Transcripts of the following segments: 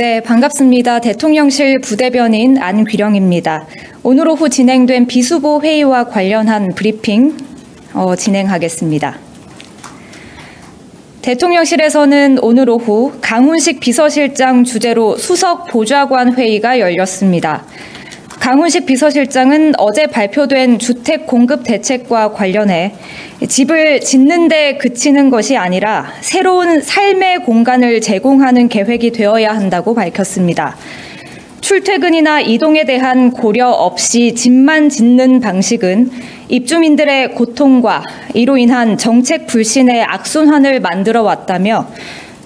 네, 반갑습니다. 대통령실 부대변인 안귀령입니다. 오늘 오후 진행된 비수보 회의와 관련한 브리핑 진행하겠습니다. 대통령실에서는 오늘 오후 강훈식 비서실장 주재로 수석 보좌관 회의가 열렸습니다. 강훈식 비서실장은 어제 발표된 주택 공급 대책과 관련해 집을 짓는 데 그치는 것이 아니라 새로운 삶의 공간을 제공하는 계획이 되어야 한다고 밝혔습니다. 출퇴근이나 이동에 대한 고려 없이 집만 짓는 방식은 입주민들의 고통과 이로 인한 정책 불신의 악순환을 만들어 왔다며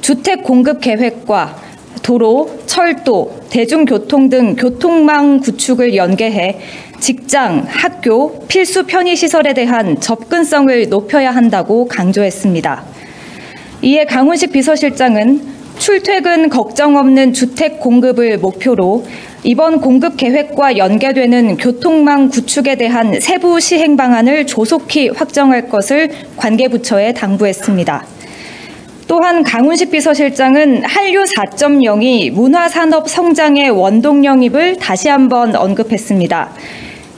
주택 공급 계획과 도로, 철도, 대중교통 등 교통망 구축을 연계해 직장, 학교, 필수 편의시설에 대한 접근성을 높여야 한다고 강조했습니다. 이에 강훈식 비서실장은 출퇴근 걱정 없는 주택 공급을 목표로 이번 공급 계획과 연계되는 교통망 구축에 대한 세부 시행 방안을 조속히 확정할 것을 관계부처에 당부했습니다. 또한 강훈식 비서실장은 한류 4.0이 문화산업 성장의 원동력임을 다시 한번 언급했습니다.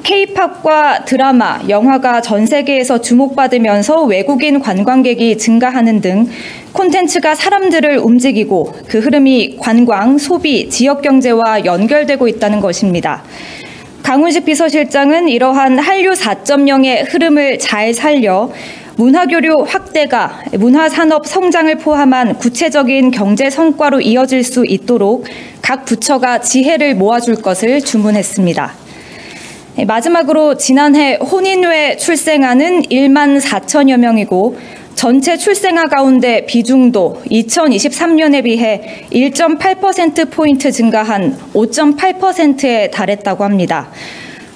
K-팝과 드라마, 영화가 전 세계에서 주목받으면서 외국인 관광객이 증가하는 등 콘텐츠가 사람들을 움직이고 그 흐름이 관광, 소비, 지역경제와 연결되고 있다는 것입니다. 강훈식 비서실장은 이러한 한류 4.0의 흐름을 잘 살려 문화교류 확대가 문화산업 성장을 포함한 구체적인 경제 성과로 이어질 수 있도록 각 부처가 지혜를 모아줄 것을 주문했습니다. 마지막으로 지난해 혼인외 출생아는 1만 4천여 명이고 전체 출생아 가운데 비중도 2023년에 비해 1.8%포인트 증가한 5.8%에 달했다고 합니다.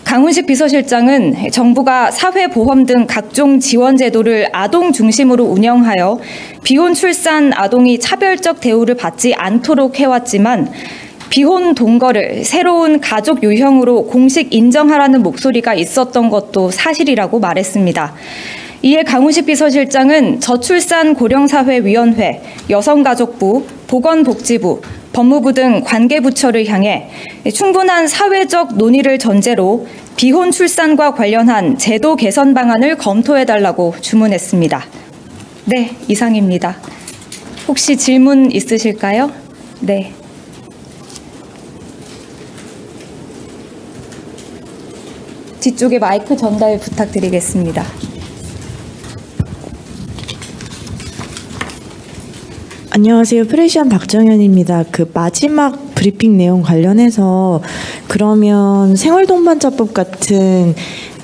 강훈식 비서실장은 정부가 사회보험 등 각종 지원 제도를 아동 중심으로 운영하여 비혼 출산 아동이 차별적 대우를 받지 않도록 해왔지만 비혼 동거를 새로운 가족 유형으로 공식 인정하라는 목소리가 있었던 것도 사실이라고 말했습니다. 이에 강훈식 비서실장은 저출산 고령사회위원회, 여성가족부, 보건복지부, 법무부 등 관계부처를 향해 충분한 사회적 논의를 전제로 비혼 출산과 관련한 제도 개선 방안을 검토해달라고 주문했습니다. 네, 이상입니다. 혹시 질문 있으실까요? 네. 뒤쪽에 마이크 전달 부탁드리겠습니다. 안녕하세요. 프레시안 박정현입니다. 그 마지막 브리핑 내용 관련해서 그러면 생활동반자법 같은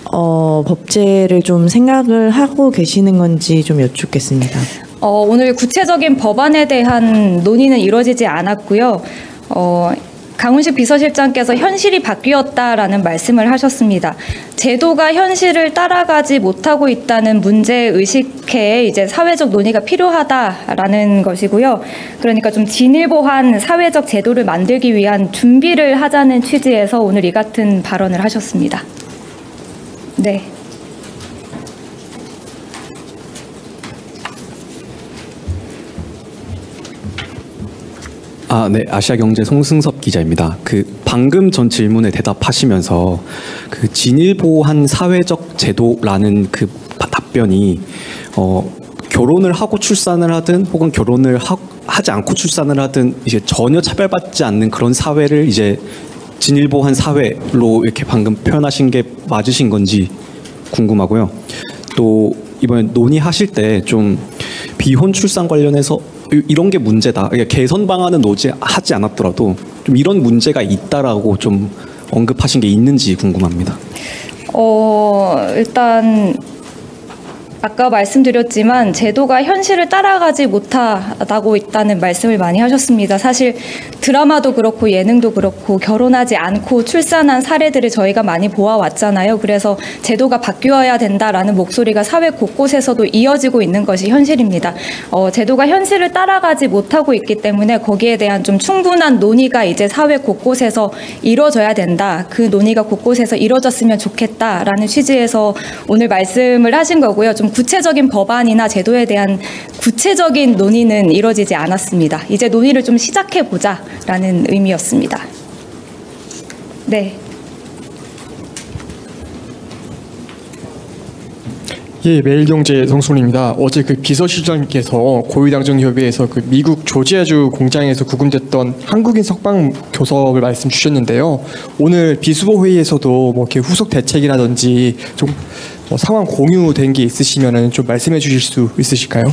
법제를 좀 생각을 하고 계시는 건지 좀 여쭙겠습니다. 오늘 구체적인 법안에 대한 논의는 이루어지지 않았고요. 강훈식 비서실장께서 현실이 바뀌었다라는 말씀을 하셨습니다. 제도가 현실을 따라가지 못하고 있다는 문제 의식에 이제 사회적 논의가 필요하다라는 것이고요. 그러니까 좀 진일보한 사회적 제도를 만들기 위한 준비를 하자는 취지에서 오늘 이 같은 발언을 하셨습니다. 네. 네, 아시아경제 송승섭 기자입니다. 방금 전 질문에 대답하시면서 진일보한 사회적 제도라는 답변이 결혼을 하고 출산을 하든 혹은 결혼을 하지 않고 출산을 하든 이제 전혀 차별받지 않는 그런 사회를 이제 진일보한 사회로 이렇게 방금 표현하신 게 맞으신 건지 궁금하고요. 또 이번에 논의하실 때 좀 비혼 출산 관련해서 이런 게 문제다. 개선 방안은 하지 않았더라도 좀 이런 문제가 있다라고 좀 언급하신 게 있는지 궁금합니다. 일단 아까 말씀드렸지만 제도가 현실을 따라가지 못하고 있다는 말씀을 많이 하셨습니다. 사실 드라마도 그렇고 예능도 그렇고 결혼하지 않고 출산한 사례들을 저희가 많이 보아왔잖아요. 그래서 제도가 바뀌어야 된다라는 목소리가 사회 곳곳에서도 이어지고 있는 것이 현실입니다. 제도가 현실을 따라가지 못하고 있기 때문에 거기에 대한 좀 충분한 논의가 이제 사회 곳곳에서 이루어져야 된다. 그 논의가 곳곳에서 이루어졌으면 좋겠다라는 취지에서 오늘 말씀을 하신 거고요. 좀 구체적인 법안이나 제도에 대한 구체적인 논의는 이뤄지지 않았습니다. 이제 논의를 좀 시작해보자라는 의미였습니다. 네. 예, 매일경제 성순입니다. 어제 그 비서실장님께서 고위당정협의회에서 그 미국 조지아주 공장에서 구금됐던 한국인 석방 교섭을 말씀 주셨는데요. 오늘 비수보 회의에서도 뭐 이렇게 후속 대책이라든지 좀 상황 공유된 게 있으시면은 좀 말씀해 주실 수 있으실까요?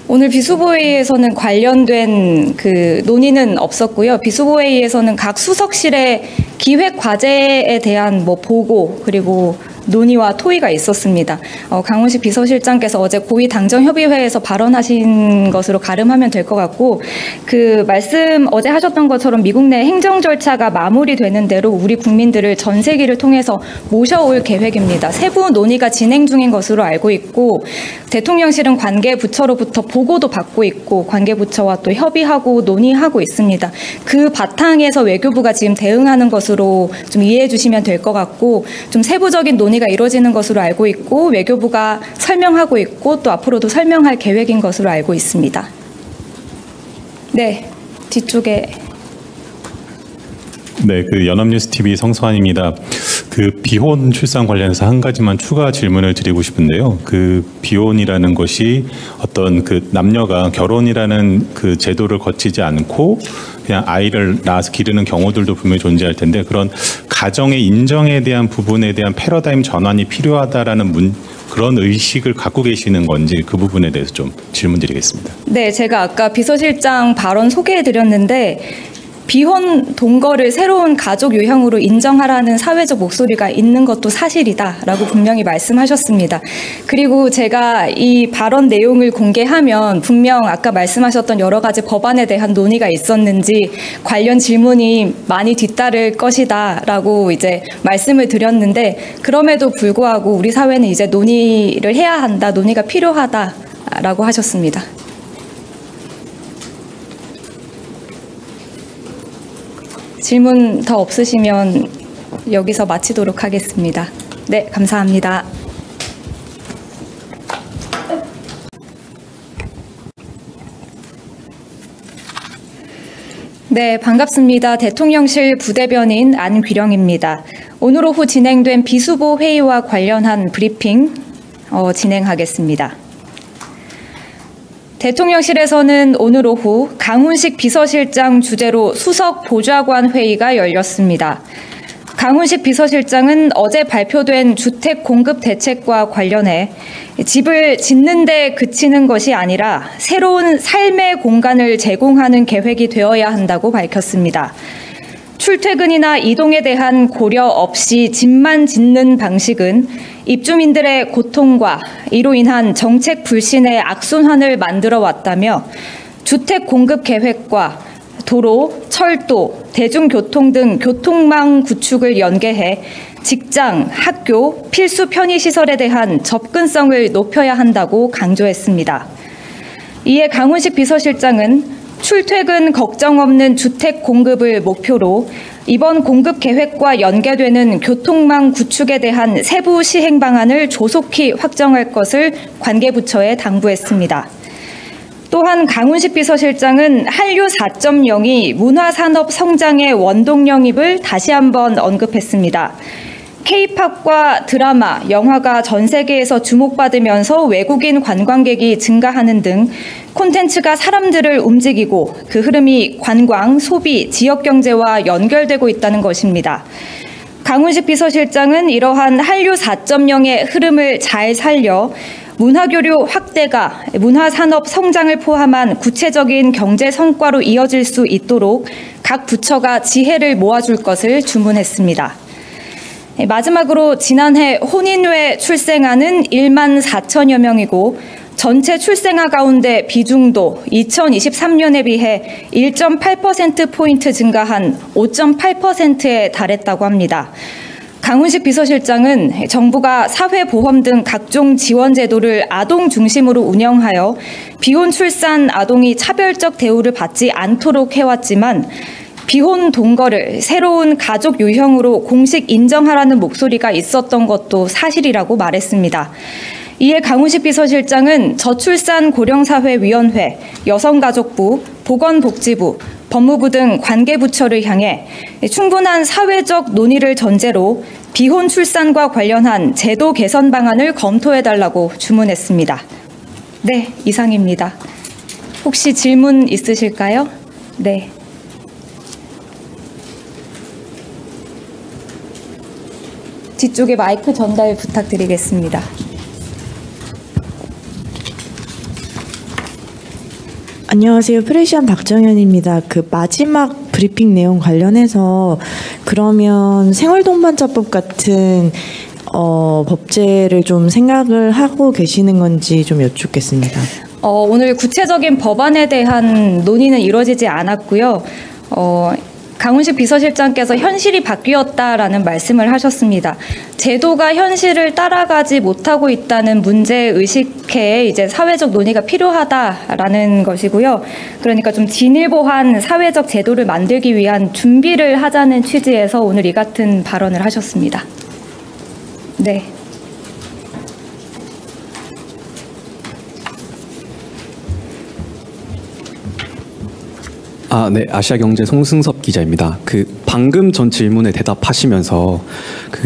오늘 비수보회의에서는 관련된 그 논의는 없었고요. 비수보회의에서는 각 수석실의 기획 과제에 대한 뭐 보고 그리고 논의와 토의가 있었습니다. 강훈식 비서실장께서 어제 고위당정협의회에서 발언하신 것으로 가름하면 될 것 같고, 그 말씀 어제 하셨던 것처럼 미국 내 행정 절차가 마무리되는 대로 우리 국민들을 전세기를 통해서 모셔올 계획입니다. 세부 논의가 진행 중인 것으로 알고 있고, 대통령실은 관계 부처로부터 보고도 받고 있고 관계 부처와 또 협의하고 논의하고 있습니다. 그 바탕에서 외교부가 지금 대응하는 것으로 좀 이해해 주시면 될 것 같고, 좀 세부적인 논의가 이루어지는 것으로 알고 있고 외교부가 설명하고 있고 또 앞으로도 설명할 계획인 것으로 알고 있습니다. 네, 뒤쪽에. 네, 그 연합뉴스 TV 성수환입니다. 그 비혼 출산 관련해서 한 가지만 추가 질문을 드리고 싶은데요. 그 비혼이라는 것이 어떤 그 남녀가 결혼이라는 그 제도를 거치지 않고 그냥 아이를 낳아서 기르는 경우들도 분명히 존재할 텐데, 그런 가정의 인정에 대한 부분에 대한 패러다임 전환이 필요하다라는 그런 의식을 갖고 계시는 건지 그 부분에 대해서 좀 질문드리겠습니다. 네, 제가 아까 비서실장 발언 소개해드렸는데 비혼 동거를 새로운 가족 유형으로 인정하라는 사회적 목소리가 있는 것도 사실이다라고 분명히 말씀하셨습니다. 그리고 제가 이 발언 내용을 공개하면 분명 아까 말씀하셨던 여러 가지 법안에 대한 논의가 있었는지 관련 질문이 많이 뒤따를 것이다라고 이제 말씀을 드렸는데, 그럼에도 불구하고 우리 사회는 이제 논의를 해야 한다, 논의가 필요하다라고 하셨습니다. 질문 더 없으시면 여기서 마치도록 하겠습니다. 네, 감사합니다. 네, 반갑습니다. 대통령실 부대변인 안귀령입니다. 오늘 오후 진행된 비수보 회의와 관련한 브리핑 진행하겠습니다. 대통령실에서는 오늘 오후 강훈식 비서실장 주재로 수석 보좌관 회의가 열렸습니다. 강훈식 비서실장은 어제 발표된 주택 공급 대책과 관련해 집을 짓는 데 그치는 것이 아니라 새로운 삶의 공간을 제공하는 계획이 되어야 한다고 밝혔습니다. 출퇴근이나 이동에 대한 고려 없이 집만 짓는 방식은 입주민들의 고통과 이로 인한 정책 불신의 악순환을 만들어 왔다며 주택 공급 계획과 도로, 철도, 대중교통 등 교통망 구축을 연계해 직장, 학교, 필수 편의시설에 대한 접근성을 높여야 한다고 강조했습니다. 이에 강훈식 비서실장은 출퇴근 걱정 없는 주택 공급을 목표로 이번 공급 계획과 연계되는 교통망 구축에 대한 세부 시행 방안을 조속히 확정할 것을 관계부처에 당부했습니다. 또한 강훈식 비서실장은 한류 4.0이 문화산업 성장의 원동력임을 다시 한번 언급했습니다. K-팝과 드라마, 영화가 전 세계에서 주목받으면서 외국인 관광객이 증가하는 등 콘텐츠가 사람들을 움직이고 그 흐름이 관광, 소비, 지역경제와 연결되고 있다는 것입니다. 강훈식 비서실장은 이러한 한류 4.0의 흐름을 잘 살려 문화교류 확대가 문화산업 성장을 포함한 구체적인 경제 성과로 이어질 수 있도록 각 부처가 지혜를 모아줄 것을 주문했습니다. 마지막으로 지난해 혼인외 출생아는 1만 4천여 명이고 전체 출생아 가운데 비중도 2023년에 비해 1.8%포인트 증가한 5.8%에 달했다고 합니다. 강훈식 비서실장은 정부가 사회보험 등 각종 지원 제도를 아동 중심으로 운영하여 비혼 출산 아동이 차별적 대우를 받지 않도록 해왔지만 비혼 동거를 새로운 가족 유형으로 공식 인정하라는 목소리가 있었던 것도 사실이라고 말했습니다. 이에 강훈식 비서실장은 저출산 고령사회위원회, 여성가족부, 보건복지부, 법무부 등 관계부처를 향해 충분한 사회적 논의를 전제로 비혼 출산과 관련한 제도 개선 방안을 검토해달라고 주문했습니다. 네, 이상입니다. 혹시 질문 있으실까요? 네. 뒤쪽에 마이크 전달 부탁드리겠습니다. 안녕하세요. 프레시안 박정현입니다. 그 마지막 브리핑 내용 관련해서 그러면 생활동반자법 같은 법제를 좀 생각을 하고 계시는 건지 좀 여쭙겠습니다. 오늘 구체적인 법안에 대한 논의는 이루어지지 않았고요. 강훈식 비서실장께서 현실이 바뀌었다라는 말씀을 하셨습니다. 제도가 현실을 따라가지 못하고 있다는 문제 의식에 이제 사회적 논의가 필요하다라는 것이고요. 그러니까 좀 진일보한 사회적 제도를 만들기 위한 준비를 하자는 취지에서 오늘 이 같은 발언을 하셨습니다. 네. 네, 아시아경제 송승섭 기자입니다. 방금 전 질문에 대답하시면서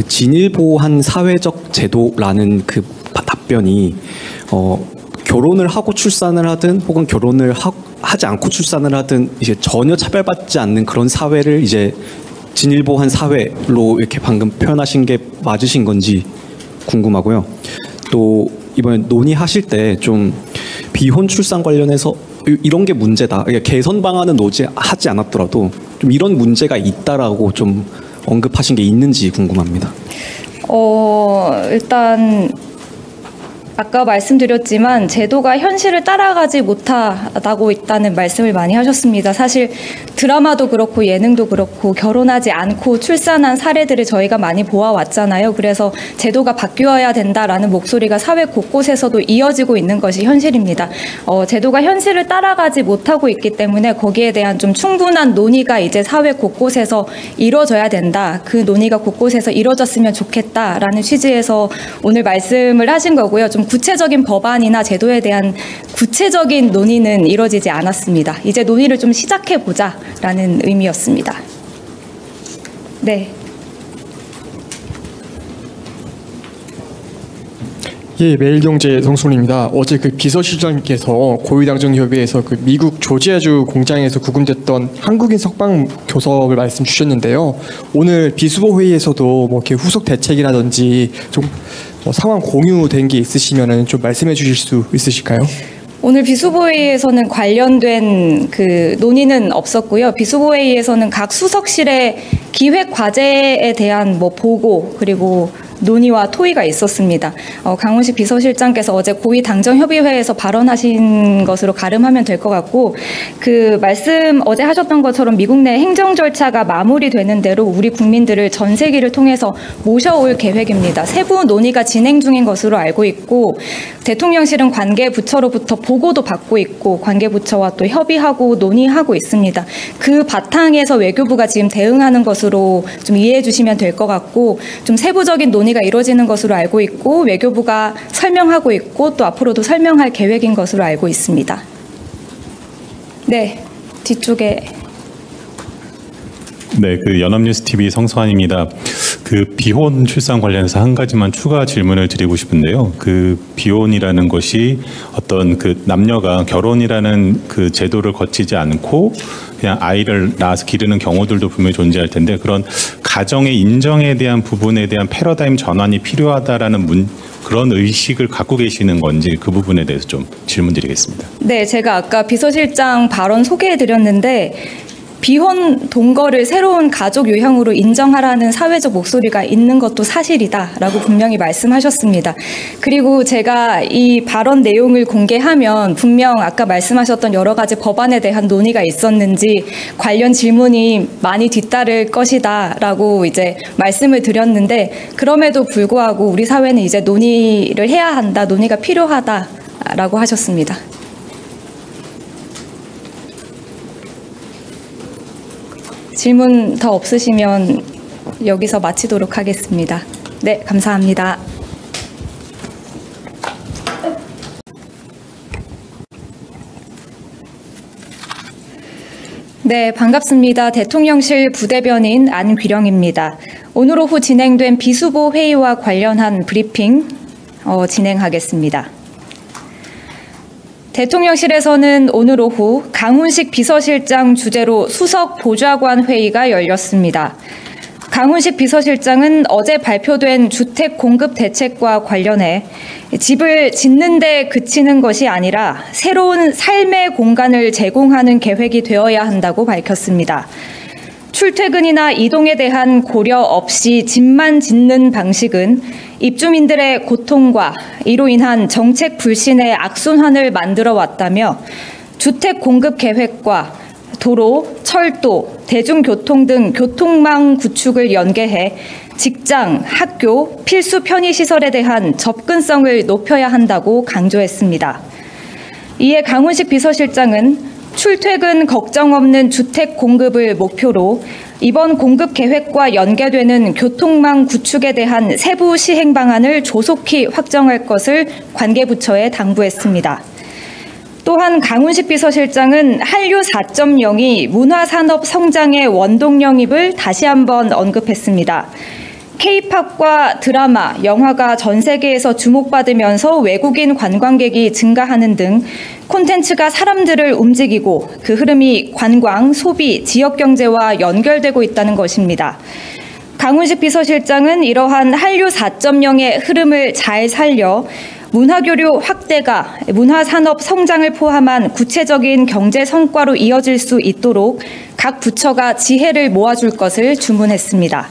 진일보한 사회적 제도라는 답변이 결혼을 하고 출산을 하든 혹은 결혼을 하지 않고 출산을 하든 이제 전혀 차별받지 않는 그런 사회를 이제 진일보한 사회로 이렇게 방금 표현하신 게 맞으신 건지 궁금하고요. 또 이번에 논의하실 때 좀 비혼 출산 관련해서 이런 게 문제다. 개선 방안은 하지 않았더라도 좀 이런 문제가 있다라고 좀 언급하신 게 있는지 궁금합니다. 일단 아까 말씀드렸지만 제도가 현실을 따라가지 못하고 있다는 말씀을 많이 하셨습니다. 사실 드라마도 그렇고 예능도 그렇고 결혼하지 않고 출산한 사례들을 저희가 많이 보아왔잖아요. 그래서 제도가 바뀌어야 된다라는 목소리가 사회 곳곳에서도 이어지고 있는 것이 현실입니다. 제도가 현실을 따라가지 못하고 있기 때문에 거기에 대한 좀 충분한 논의가 이제 사회 곳곳에서 이루어져야 된다. 그 논의가 곳곳에서 이루어졌으면 좋겠다라는 취지에서 오늘 말씀을 하신 거고요. 좀 구체적인 법안이나 제도에 대한 구체적인 논의는 이루어지지 않았습니다. 이제 논의를 좀 시작해보자라는 의미였습니다. 네. 예, 매일경제 성순입니다. 어제 비서실장께서 고위당정협의회에서 미국 조지아주 공장에서 구금됐던 한국인 석방 교섭을 말씀 주셨는데요. 오늘 비수보 회의에서도 이렇게 후속 대책이라든지 좀 상황 공유된 게 있으시면은 좀 말씀해 주실 수 있으실까요? 오늘 비수보회의에서는 관련된 논의는 없었고요. 비수보회의에서는 각 수석실의 기획 과제에 대한 보고 그리고 논의와 토의가 있었습니다. 강훈식 비서실장께서 어제 고위당정협의회에서 발언하신 것으로 가름하면 될 것 같고 말씀 어제 하셨던 것처럼 미국 내 행정 절차가 마무리되는 대로 우리 국민들을 전세기를 통해서 모셔올 계획입니다. 세부 논의가 진행 중인 것으로 알고 있고 대통령실은 관계부처로부터 보고도 받고 있고 관계부처와 또 협의하고 논의하고 있습니다. 그 바탕에서 외교부가 지금 대응하는 것으로 좀 이해해 주시면 될 것 같고 좀 세부적인 논의가 이루어지는 것으로 알고 있고 외교부가 설명하고 있고 또 앞으로도 설명할 계획인 것으로 알고 있습니다. 네, 뒤쪽에. 네, 연합뉴스 TV 성수환입니다. 비혼 출산 관련해서 한 가지만 추가 질문을 드리고 싶은데요. 비혼이라는 것이 어떤 남녀가 결혼이라는 제도를 거치지 않고 그냥 아이를 낳아서 기르는 경우들도 분명히 존재할 텐데 그런 가정의 인정에 대한 부분에 대한 패러다임 전환이 필요하다라는 그런 의식을 갖고 계시는 건지 그 부분에 대해서 좀 질문드리겠습니다. 네, 제가 아까 비서실장 발언 소개해드렸는데 비혼 동거를 새로운 가족 유형으로 인정하라는 사회적 목소리가 있는 것도 사실이다라고 분명히 말씀하셨습니다. 그리고 제가 이 발언 내용을 공개하면 분명 아까 말씀하셨던 여러 가지 법안에 대한 논의가 있었는지 관련 질문이 많이 뒤따를 것이다라고 이제 말씀을 드렸는데 그럼에도 불구하고 우리 사회는 이제 논의를 해야 한다, 논의가 필요하다라고 하셨습니다. 질문 더 없으시면 여기서 마치도록 하겠습니다. 네, 감사합니다. 네, 반갑습니다. 대통령실 부대변인 안귀령입니다. 오늘 오후 진행된 비수보 회의와 관련한 브리핑 진행하겠습니다. 대통령실에서는 오늘 오후 강훈식 비서실장 주재로 수석 보좌관 회의가 열렸습니다. 강훈식 비서실장은 어제 발표된 주택 공급 대책과 관련해 집을 짓는 데 그치는 것이 아니라 새로운 삶의 공간을 제공하는 계획이 되어야 한다고 밝혔습니다. 출퇴근이나 이동에 대한 고려 없이 집만 짓는 방식은 입주민들의 고통과 이로 인한 정책 불신의 악순환을 만들어 왔다며 주택 공급 계획과 도로, 철도, 대중교통 등 교통망 구축을 연계해 직장, 학교, 필수 편의시설에 대한 접근성을 높여야 한다고 강조했습니다. 이에 강훈식 비서실장은 출퇴근 걱정 없는 주택 공급을 목표로 이번 공급 계획과 연계되는 교통망 구축에 대한 세부 시행 방안을 조속히 확정할 것을 관계부처에 당부했습니다. 또한 강훈식 비서실장은 한류 4.0이 문화산업 성장의 원동력임을 다시 한번 언급했습니다. K-팝과 드라마, 영화가 전 세계에서 주목받으면서 외국인 관광객이 증가하는 등 콘텐츠가 사람들을 움직이고 그 흐름이 관광, 소비, 지역경제와 연결되고 있다는 것입니다. 강훈식 비서실장은 이러한 한류 4.0의 흐름을 잘 살려 문화교류 확대가 문화산업 성장을 포함한 구체적인 경제 성과로 이어질 수 있도록 각 부처가 지혜를 모아줄 것을 주문했습니다.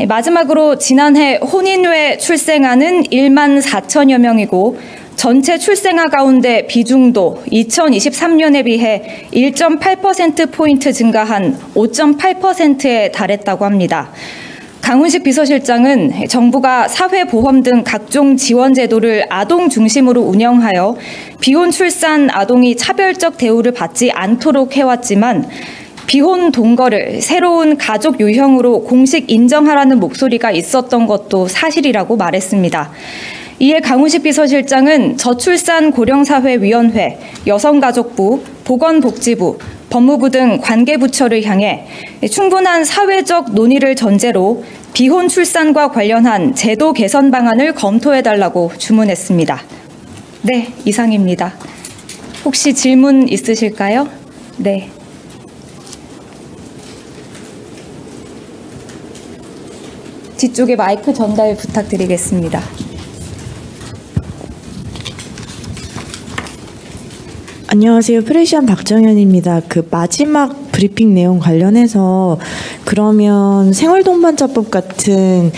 마지막으로 지난해 혼인외 출생아는 1만 4천여 명이고 전체 출생아 가운데 비중도 2023년에 비해 1.8%포인트 증가한 5.8%에 달했다고 합니다. 강훈식 비서실장은 정부가 사회보험 등 각종 지원 제도를 아동 중심으로 운영하여 비혼 출산 아동이 차별적 대우를 받지 않도록 해왔지만 비혼 동거를 새로운 가족 유형으로 공식 인정하라는 목소리가 있었던 것도 사실이라고 말했습니다. 이에 강훈식 비서실장은 저출산 고령사회위원회, 여성가족부, 보건복지부, 법무부 등 관계부처를 향해 충분한 사회적 논의를 전제로 비혼 출산과 관련한 제도 개선 방안을 검토해달라고 주문했습니다. 네, 이상입니다. 혹시 질문 있으실까요? 네. 뒤쪽에 마이크 전달 부탁드리겠습니다. 안녕하세요. 프레시안 박정현입니다. 그 마지막 브리핑 내용 관련해서 그러면 생활동반자법 같은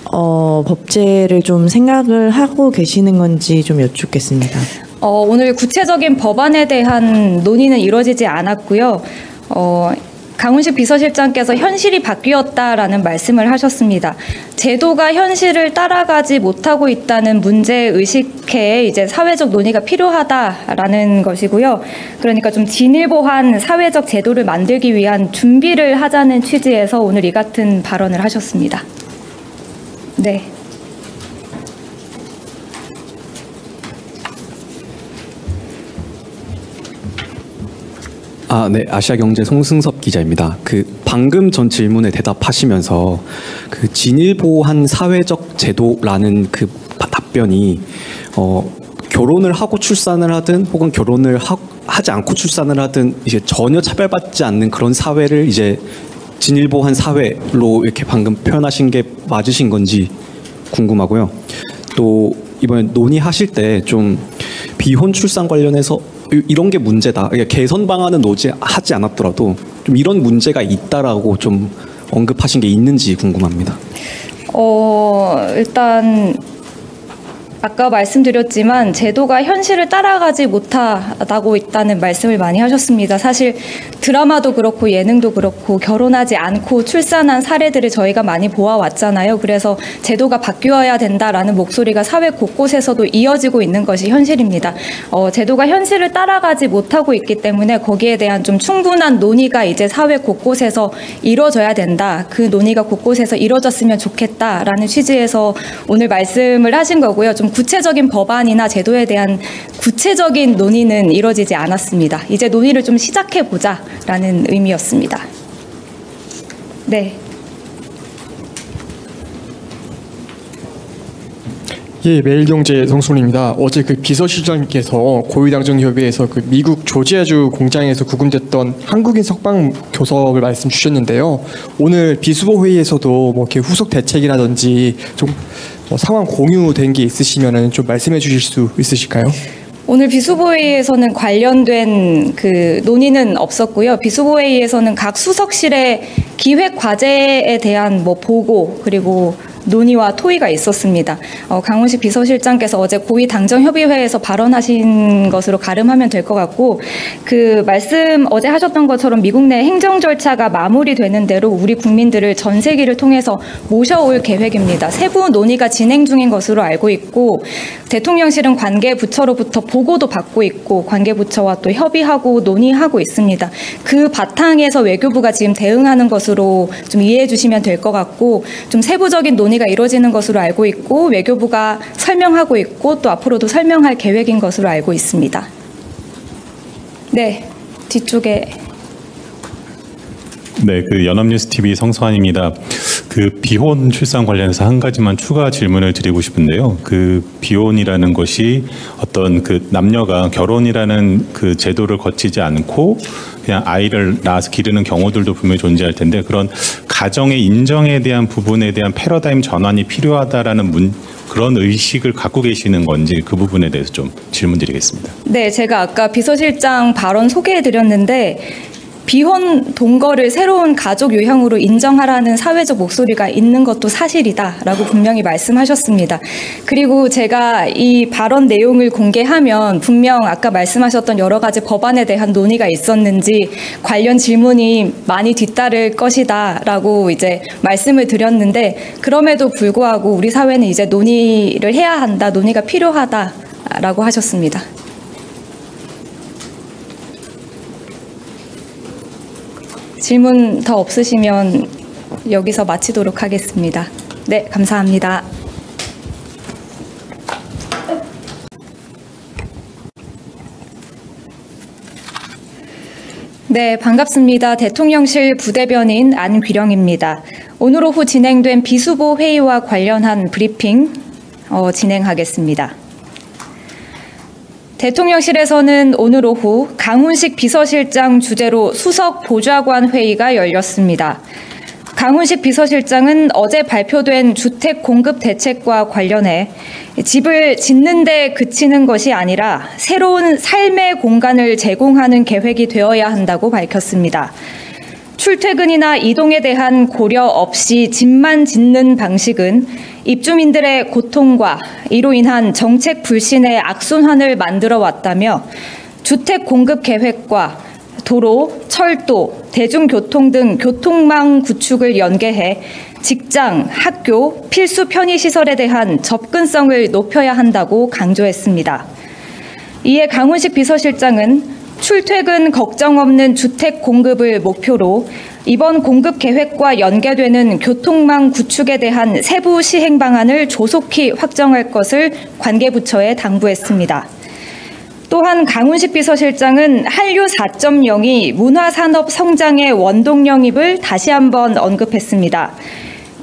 법제를 좀 생각을 하고 계시는 건지 좀 여쭙겠습니다. 오늘 구체적인 법안에 대한 논의는 이루어지지 않았고요. 강훈식 비서실장께서 현실이 바뀌었다라는 말씀을 하셨습니다. 제도가 현실을 따라가지 못하고 있다는 문제 의식에 이제 사회적 논의가 필요하다라는 것이고요. 그러니까 좀 진일보한 사회적 제도를 만들기 위한 준비를 하자는 취지에서 오늘 이 같은 발언을 하셨습니다. 네. 네, 아시아경제 송승섭 기자입니다. 방금 전 질문에 대답하시면서 진일보한 사회적 제도라는 답변이 결혼을 하고 출산을 하든 혹은 결혼을 하지 않고 출산을 하든 이제 전혀 차별받지 않는 그런 사회를 이제 진일보한 사회로 이렇게 방금 표현하신 게 맞으신 건지 궁금하고요. 또 이번에 논의하실 때 좀 비혼 출산 관련해서 이런 게 문제다. 개선 방안은 하지 않았더라도 좀 이런 문제가 있다라고 좀 언급하신 게 있는지 궁금합니다. 일단 아까 말씀드렸지만 제도가 현실을 따라가지 못하고 있다는 말씀을 많이 하셨습니다. 사실 드라마도 그렇고 예능도 그렇고 결혼하지 않고 출산한 사례들을 저희가 많이 보아왔잖아요. 그래서 제도가 바뀌어야 된다라는 목소리가 사회 곳곳에서도 이어지고 있는 것이 현실입니다. 제도가 현실을 따라가지 못하고 있기 때문에 거기에 대한 좀 충분한 논의가 이제 사회 곳곳에서 이루어져야 된다. 그 논의가 곳곳에서 이루어졌으면 좋겠다라는 취지에서 오늘 말씀을 하신 거고요. 좀 좀 구체적인 법안이나 제도에 대한 구체적인 논의는 이뤄지지 않았습니다. 이제 논의를 좀 시작해보자라는 의미였습니다. 네. 예, 매일경제 성순입니다. 어제 그 비서실장께서 고위당정협의회에서 그 미국 조지아주 공장에서 구금됐던 한국인 석방 교섭을 말씀 주셨는데요. 오늘 비수보 회의에서도 뭐 이렇게 후속 대책이라든지 좀 상황 공유된 게 있으시면은 좀 말씀해 주실 수 있으실까요? 오늘 비수보회의에서는 관련된 그 논의는 없었고요. 비수보회의에서는 각 수석실의 기획 과제에 대한 뭐 보고 그리고 논의와 토의가 있었습니다. 강훈식 비서실장께서 어제 고위당정협의회에서 발언하신 것으로 가름하면 될 것 같고, 그 말씀 어제 하셨던 것처럼 미국 내 행정 절차가 마무리되는 대로 우리 국민들을 전세기를 통해서 모셔올 계획입니다. 세부 논의가 진행 중인 것으로 알고 있고, 대통령실은 관계 부처로부터 보고도 받고 있고 관계 부처와 또 협의하고 논의하고 있습니다. 그 바탕에서 외교부가 지금 대응하는 것으로 좀 이해해 주시면 될 것 같고, 좀 세부적인 논의가 이루어지는 것으로 알고 있고 외교부가 설명하고 있고 또 앞으로도 설명할 계획인 것으로 알고 있습니다. 네, 뒤쪽에. 네, 그 연합뉴스 TV 성수환입니다. 그 비혼 출산 관련해서 한 가지만 추가 질문을 드리고 싶은데요. 그 비혼이라는 것이 어떤 그 남녀가 결혼이라는 그 제도를 거치지 않고 그냥 아이를 낳아서 기르는 경우들도 분명히 존재할 텐데, 그런 가정의 인정에 대한 부분에 대한 패러다임 전환이 필요하다라는 그런 의식을 갖고 계시는 건지 그 부분에 대해서 좀 질문드리겠습니다. 네, 제가 아까 비서실장 발언 소개해드렸는데, 비혼 동거를 새로운 가족 유형으로 인정하라는 사회적 목소리가 있는 것도 사실이다라고 분명히 말씀하셨습니다. 그리고 제가 이 발언 내용을 공개하면 분명 아까 말씀하셨던 여러 가지 법안에 대한 논의가 있었는지 관련 질문이 많이 뒤따를 것이다라고 이제 말씀을 드렸는데, 그럼에도 불구하고 우리 사회는 이제 논의를 해야 한다, 논의가 필요하다라고 하셨습니다. 질문 더 없으시면 여기서 마치도록 하겠습니다. 네, 감사합니다. 네, 반갑습니다. 대통령실 부대변인 안귀령입니다. 오늘 오후 진행된 비수보 회의와 관련한 브리핑 진행하겠습니다. 대통령실에서는 오늘 오후 강훈식 비서실장 주재로 수석 보좌관 회의가 열렸습니다. 강훈식 비서실장은 어제 발표된 주택 공급 대책과 관련해 집을 짓는 데 그치는 것이 아니라 새로운 삶의 공간을 제공하는 계획이 되어야 한다고 밝혔습니다. 출퇴근이나 이동에 대한 고려 없이 집만 짓는 방식은 입주민들의 고통과 이로 인한 정책 불신의 악순환을 만들어 왔다며, 주택 공급 계획과 도로, 철도, 대중교통 등 교통망 구축을 연계해 직장, 학교, 필수 편의시설에 대한 접근성을 높여야 한다고 강조했습니다. 이에 강훈식 비서실장은 출퇴근 걱정 없는 주택 공급을 목표로 이번 공급 계획과 연계되는 교통망 구축에 대한 세부 시행 방안을 조속히 확정할 것을 관계부처에 당부했습니다. 또한 강훈식 비서실장은 한류 4.0이 문화산업 성장의 원동력임을 다시 한번 언급했습니다.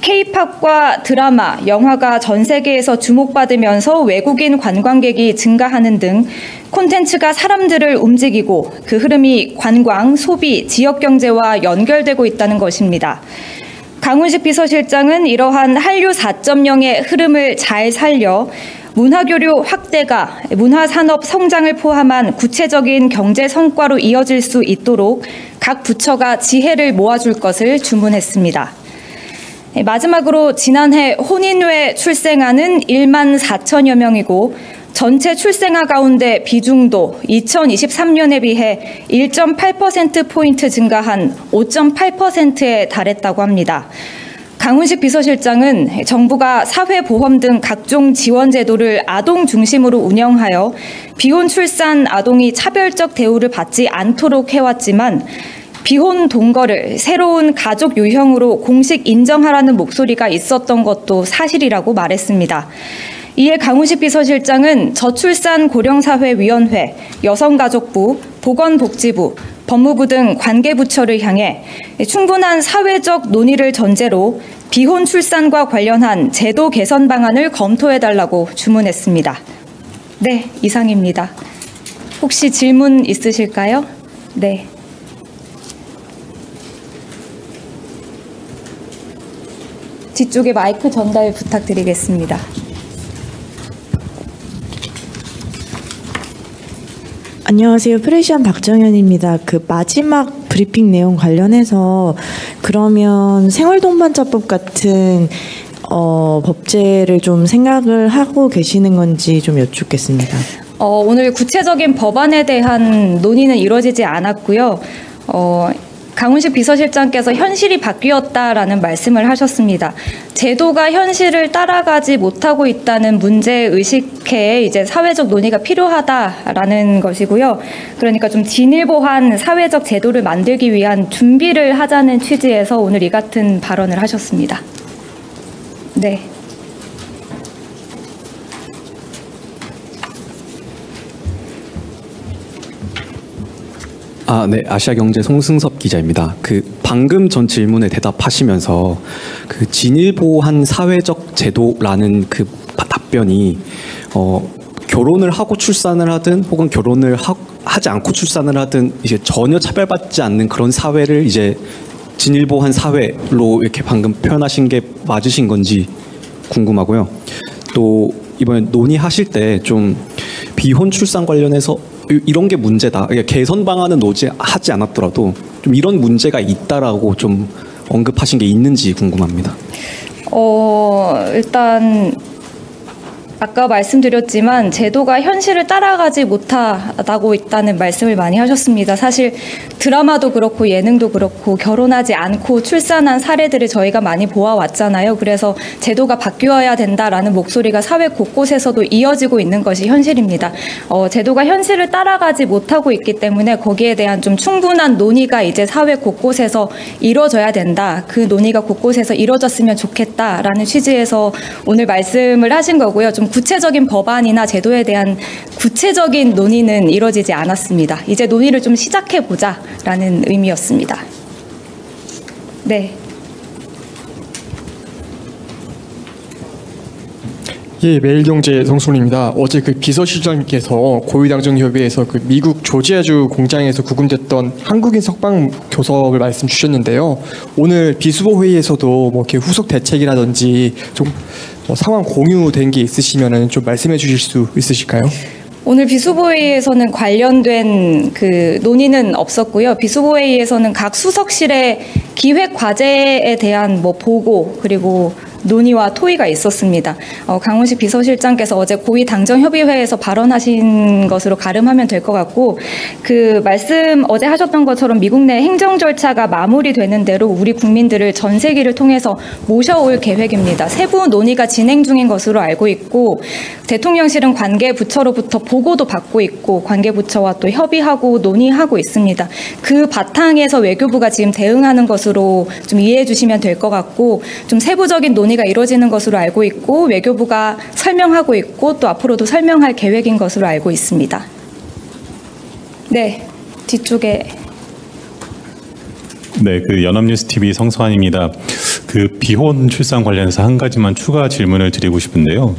K-팝과 드라마, 영화가 전 세계에서 주목받으면서 외국인 관광객이 증가하는 등 콘텐츠가 사람들을 움직이고 그 흐름이 관광, 소비, 지역경제와 연결되고 있다는 것입니다. 강훈식 비서실장은 이러한 한류 4.0의 흐름을 잘 살려 문화교류 확대가 문화산업 성장을 포함한 구체적인 경제 성과로 이어질 수 있도록 각 부처가 지혜를 모아줄 것을 주문했습니다. 마지막으로 지난해 혼인외 출생아는 1만 4천여 명이고 전체 출생아 가운데 비중도 2023년에 비해 1.8%포인트 증가한 5.8%에 달했다고 합니다. 강훈식 비서실장은 정부가 사회보험 등 각종 지원 제도를 아동 중심으로 운영하여 비혼 출산 아동이 차별적 대우를 받지 않도록 해왔지만, 비혼 동거를 새로운 가족 유형으로 공식 인정하라는 목소리가 있었던 것도 사실이라고 말했습니다. 이에 강훈식 비서실장은 저출산-고령사회위원회, 여성가족부, 보건복지부, 법무부 등 관계부처를 향해 충분한 사회적 논의를 전제로 비혼 출산과 관련한 제도 개선 방안을 검토해달라고 주문했습니다. 네, 이상입니다. 혹시 질문 있으실까요? 네. 뒤쪽에 마이크 전달 부탁드리겠습니다. 안녕하세요. 프레시안 박정현입니다. 그 마지막 브리핑 내용 관련해서 그러면 생활동반자법 같은 법제를 좀 생각을 하고 계시는 건지 좀 여쭙겠습니다. 오늘 구체적인 법안에 대한 논의는 이루어지지 않았고요. 강훈식 비서실장께서 현실이 바뀌었다라는 말씀을 하셨습니다. 제도가 현실을 따라가지 못하고 있다는 문제 의식에 이제 사회적 논의가 필요하다라는 것이고요. 그러니까 좀 진일보한 사회적 제도를 만들기 위한 준비를 하자는 취지에서 오늘 이 같은 발언을 하셨습니다. 네. 네, 아시아경제 송승섭 기자입니다. 방금 전 질문에 대답하시면서 진일보한 사회적 제도라는 답변이 결혼을 하고 출산을 하든 혹은 결혼을 하지 않고 출산을 하든 이제 전혀 차별받지 않는 그런 사회를 이제 진일보한 사회로 이렇게 방금 표현하신 게 맞으신 건지 궁금하고요. 또 이번에 논의하실 때 좀 비혼 출산 관련해서 이런 게 문제다. 개선 방안은 하지 않았더라도 좀 이런 문제가 있다라고 좀 언급하신 게 있는지 궁금합니다. 일단 아까 말씀드렸지만 제도가 현실을 따라가지 못하고 있다는 말씀을 많이 하셨습니다. 사실 드라마도 그렇고 예능도 그렇고 결혼하지 않고 출산한 사례들을 저희가 많이 보아왔잖아요. 그래서 제도가 바뀌어야 된다라는 목소리가 사회 곳곳에서도 이어지고 있는 것이 현실입니다. 제도가 현실을 따라가지 못하고 있기 때문에 거기에 대한 좀 충분한 논의가 이제 사회 곳곳에서 이루어져야 된다. 그 논의가 곳곳에서 이루어졌으면 좋겠다라는 취지에서 오늘 말씀을 하신 거고요. 좀 구체적인 법안이나 제도에 대한 구체적인 논의는 이루어지지 않았습니다. 이제 논의를 좀 시작해보자라는 의미였습니다. 네. 예, 매일경제 성순입니다. 어제 비서실장께서 고위당정협의회에서 미국 조지아주 공장에서 구금됐던 한국인 석방 교섭을 말씀 주셨는데요. 오늘 비수보 회의에서도 이렇게 후속 대책이라든지 좀 상황 공유된 게 있으시면은 좀 말씀해 주실 수 있으실까요? 오늘 비수보회의에서는 관련된 논의는 없었고요. 비수보회의에서는 각 수석실의 기획 과제에 대한 보고 그리고 논의와 토의가 있었습니다. 강훈식 비서실장께서 어제 고위당정협의회에서 발언하신 것으로 가름하면 될 것 같고 말씀 어제 하셨던 것처럼 미국 내 행정 절차가 마무리되는 대로 우리 국민들을 전세기를 통해서 모셔올 계획입니다. 세부 논의가 진행 중인 것으로 알고 있고 대통령실은 관계부처로부터 보고도 받고 있고 관계부처와 또 협의하고 논의하고 있습니다. 그 바탕에서 외교부가 지금 대응하는 것으로 좀 이해해 주시면 될 것 같고 좀 세부적인 논의가 이루어지는 것으로 알고 있고 외교부가 설명하고 있고 또 앞으로도 설명할 계획인 것으로 알고 있습니다. 네, 뒤쪽에. 네, 연합뉴스 TV 성수환입니다. 비혼 출산 관련해서 한 가지만 추가 질문을 드리고 싶은데요.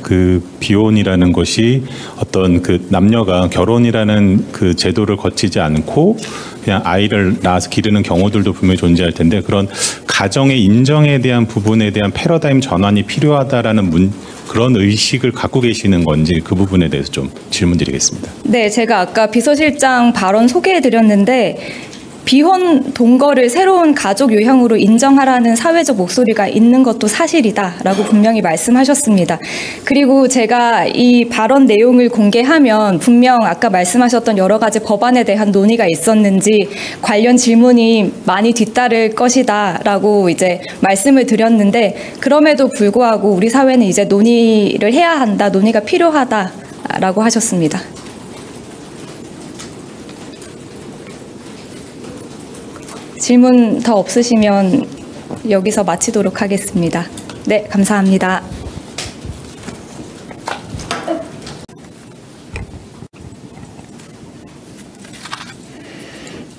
비혼이라는 것이 어떤 남녀가 결혼이라는 제도를 거치지 않고 그냥 아이를 낳아서 기르는 경우들도 분명히 존재할 텐데 그런 가정의 인정에 대한 부분에 대한 패러다임 전환이 필요하다라는 그런 의식을 갖고 계시는 건지 그 부분에 대해서 좀 질문드리겠습니다. 네, 제가 아까 비서실장 발언 소개해드렸는데 비혼 동거를 새로운 가족 유형으로 인정하라는 사회적 목소리가 있는 것도 사실이다라고 분명히 말씀하셨습니다. 그리고 제가 이 발언 내용을 공개하면 분명 아까 말씀하셨던 여러 가지 법안에 대한 논의가 있었는지 관련 질문이 많이 뒤따를 것이다라고 이제 말씀을 드렸는데 그럼에도 불구하고 우리 사회는 이제 논의를 해야 한다, 논의가 필요하다라고 하셨습니다. 질문 더 없으시면 여기서 마치도록 하겠습니다. 네, 감사합니다.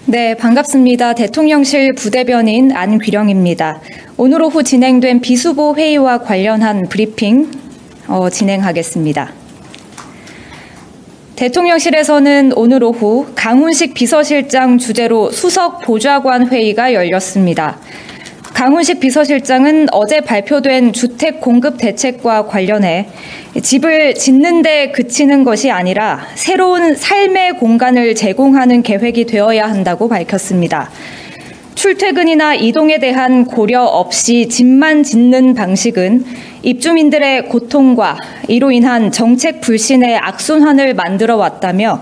네, 반갑습니다. 대통령실 부대변인 안귀령입니다. 오늘 오후 진행된 비수보 회의와 관련한 브리핑 진행하겠습니다. 대통령실에서는 오늘 오후 강훈식 비서실장 주재로 수석 보좌관 회의가 열렸습니다. 강훈식 비서실장은 어제 발표된 주택 공급 대책과 관련해 집을 짓는 데 그치는 것이 아니라 새로운 삶의 공간을 제공하는 계획이 되어야 한다고 밝혔습니다. 출퇴근이나 이동에 대한 고려 없이 집만 짓는 방식은 입주민들의 고통과 이로 인한 정책 불신의 악순환을 만들어 왔다며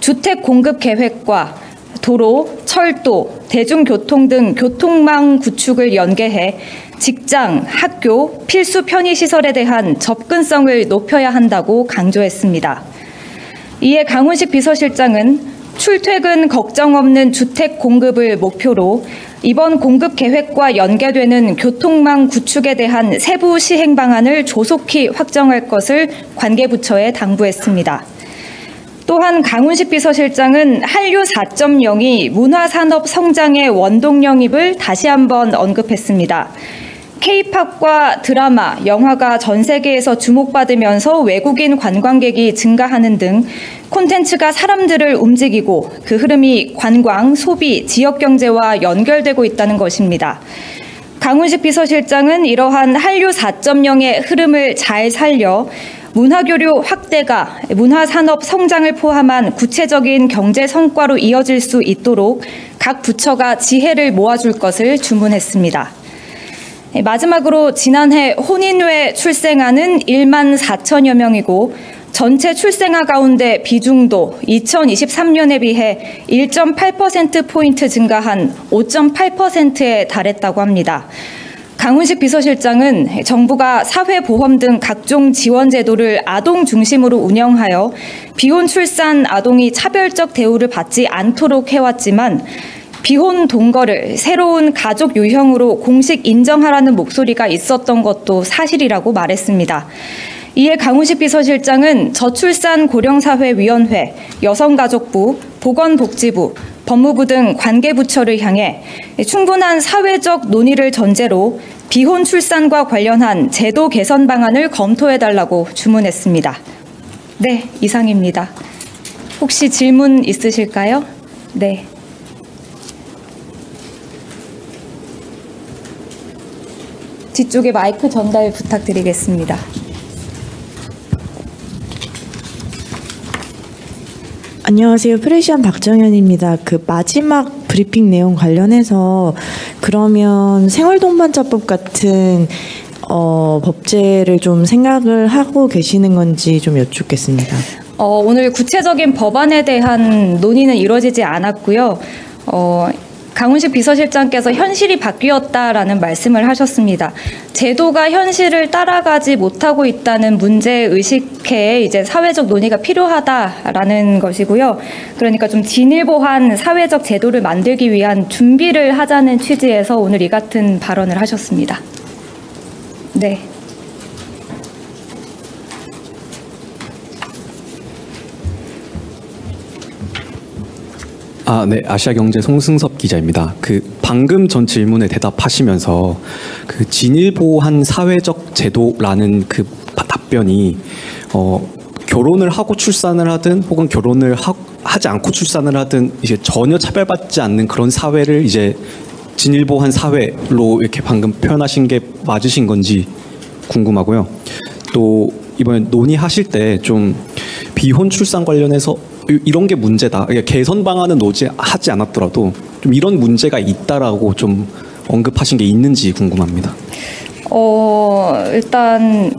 주택 공급 계획과 도로, 철도, 대중교통 등 교통망 구축을 연계해 직장, 학교, 필수 편의시설에 대한 접근성을 높여야 한다고 강조했습니다. 이에 강훈식 비서실장은 출퇴근 걱정 없는 주택 공급을 목표로 이번 공급 계획과 연계되는 교통망 구축에 대한 세부 시행 방안을 조속히 확정할 것을 관계부처에 당부했습니다. 또한 강훈식 비서실장은 한류 4.0이 문화산업 성장의 원동 영입을 다시 한번 언급했습니다. K-팝과 드라마, 영화가 전 세계에서 주목받으면서 외국인 관광객이 증가하는 등 콘텐츠가 사람들을 움직이고 그 흐름이 관광, 소비, 지역경제와 연결되고 있다는 것입니다. 강훈식 비서실장은 이러한 한류 4.0의 흐름을 잘 살려 문화교류 확대가 문화산업 성장을 포함한 구체적인 경제 성과로 이어질 수 있도록 각 부처가 지혜를 모아줄 것을 주문했습니다. 마지막으로 지난해 혼인외 출생아는 1만 4천여 명이고 전체 출생아 가운데 비중도 2023년에 비해 1.8%포인트 증가한 5.8%에 달했다고 합니다. 강훈식 비서실장은 정부가 사회보험 등 각종 지원 제도를 아동 중심으로 운영하여 비혼 출산 아동이 차별적 대우를 받지 않도록 해왔지만 비혼 동거를 새로운 가족 유형으로 공식 인정하라는 목소리가 있었던 것도 사실이라고 말했습니다. 이에 강훈식 비서실장은 저출산고령사회위원회, 여성가족부, 보건복지부, 법무부 등 관계부처를 향해 충분한 사회적 논의를 전제로 비혼 출산과 관련한 제도 개선 방안을 검토해달라고 주문했습니다. 네, 이상입니다. 혹시 질문 있으실까요? 네. 뒤쪽에 마이크 전달 부탁드리겠습니다. 안녕하세요. 프레시안 박정현입니다. 그 마지막 브리핑 내용 관련해서 그러면 생활동반자법 같은 법제를 좀 생각을 하고 계시는 건지 좀 여쭙겠습니다. 오늘 구체적인 법안에 대한 논의는 이루어지지 않았고요. 강훈식 비서실장께서 현실이 바뀌었다라는 말씀을 하셨습니다. 제도가 현실을 따라가지 못하고 있다는 문제의식에 이제 사회적 논의가 필요하다라는 것이고요. 그러니까 좀 진일보한 사회적 제도를 만들기 위한 준비를 하자는 취지에서 오늘 이 같은 발언을 하셨습니다. 네. 네, 아시아경제 송승섭 기자입니다. 방금 전 질문에 대답하시면서 진일보한 사회적 제도라는 답변이 결혼을 하고 출산을 하든 혹은 결혼을 하지 않고 출산을 하든 이제 전혀 차별받지 않는 그런 사회를 이제 진일보한 사회로 이렇게 방금 표현하신 게 맞으신 건지 궁금하고요. 또 이번에 논의하실 때 좀 비혼 출산 관련해서 이런 게 문제다. 개선 방안은 하지 않았더라도 좀 이런 문제가 있다라고 좀 언급하신 게 있는지 궁금합니다. 일단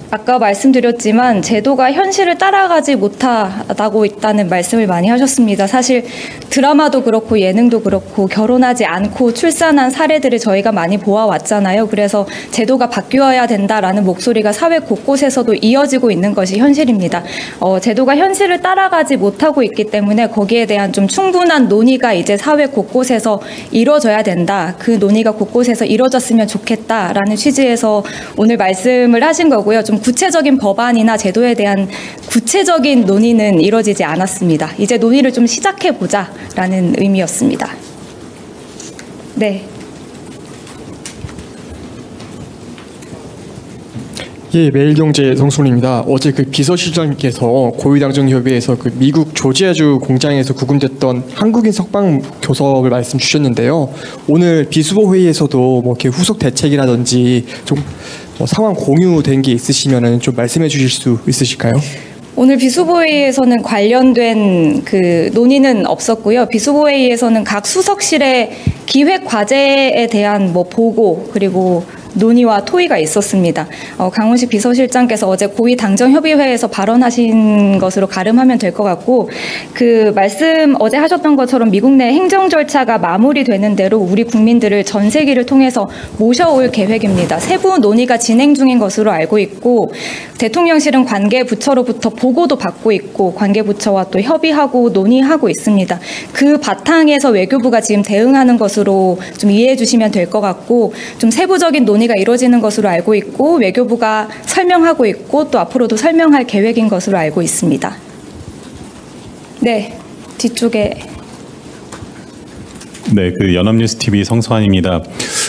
아까 말씀드렸지만 제도가 현실을 따라가지 못하고 있다는 말씀을 많이 하셨습니다. 사실 드라마도 그렇고 예능도 그렇고 결혼하지 않고 출산한 사례들을 저희가 많이 보아왔잖아요. 그래서 제도가 바뀌어야 된다라는 목소리가 사회 곳곳에서도 이어지고 있는 것이 현실입니다. 제도가 현실을 따라가지 못하고 있기 때문에 거기에 대한 좀 충분한 논의가 이제 사회 곳곳에서 이루어져야 된다. 그 논의가 곳곳에서 이루어졌으면 좋겠다라는 취지에서 오늘 말씀을 하신 거고요. 좀 좀 구체적인 법안이나 제도에 대한 구체적인 논의는 이뤄지지 않았습니다. 이제 논의를 좀 시작해보자라는 의미였습니다. 네. 예, 매일경제 성순입니다. 어제 그 비서실장님께서 고위당정협의회에서 그 미국 조지아주 공장에서 구금됐던 한국인 석방 교섭을 말씀 주셨는데요. 오늘 비수보 회의에서도 뭐 이렇게 후속 대책이라든지 좀 상황 공유된 게 있으시면은 좀 말씀해 주실 수 있으실까요? 오늘 비수보회의에서는 관련된 그 논의는 없었고요. 비수보회의에서는 각 수석실의 기획 과제에 대한 뭐 보고 그리고 논의와 토의가 있었습니다. 강훈식 비서실장께서 어제 고위당정협의회에서 발언하신 것으로 가름하면 될 것 같고, 그 말씀 어제 하셨던 것처럼 미국 내 행정 절차가 마무리되는 대로 우리 국민들을 전세기를 통해서 모셔올 계획입니다. 세부 논의가 진행 중인 것으로 알고 있고, 대통령실은 관계 부처로부터 보고도 받고 있고 관계 부처와 또 협의하고 논의하고 있습니다. 그 바탕에서 외교부가 지금 대응하는 것으로 좀 이해해 주시면 될 것 같고, 좀 세부적인 논의가 이루어지는 것으로 알고 있고 외교부가 설명하고 있고 또 앞으로도 설명할 계획인 것으로 알고 있습니다. 네, 뒤쪽에. 네, 그 연합뉴스TV 성수환입니다.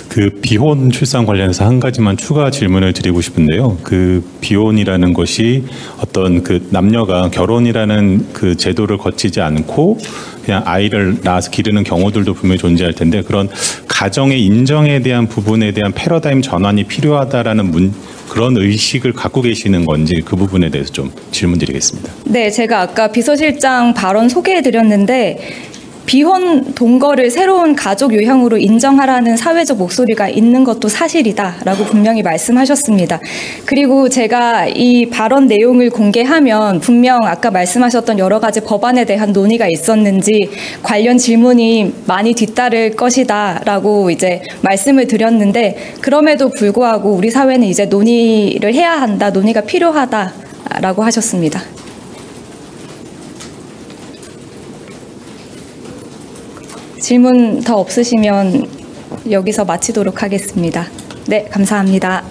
그 비혼 출산 관련해서 한 가지만 추가 질문을 드리고 싶은데요. 그 비혼이라는 것이 어떤 그 남녀가 결혼이라는 그 제도를 거치지 않고 그냥 아이를 낳아서 기르는 경우들도 분명히 존재할 텐데, 그런 가정의 인정에 대한 부분에 대한 패러다임 전환이 필요하다라는 그런 의식을 갖고 계시는 건지 그 부분에 대해서 좀 질문드리겠습니다. 네, 제가 아까 비서실장 발언 소개해드렸는데 비혼 동거를 새로운 가족 유형으로 인정하라는 사회적 목소리가 있는 것도 사실이다라고 분명히 말씀하셨습니다. 그리고 제가 이 발언 내용을 공개하면 분명 아까 말씀하셨던 여러 가지 법안에 대한 논의가 있었는지 관련 질문이 많이 뒤따를 것이다라고 이제 말씀을 드렸는데, 그럼에도 불구하고 우리 사회는 이제 논의를 해야 한다, 논의가 필요하다라고 하셨습니다. 질문 더 없으시면 여기서 마치도록 하겠습니다. 네, 감사합니다.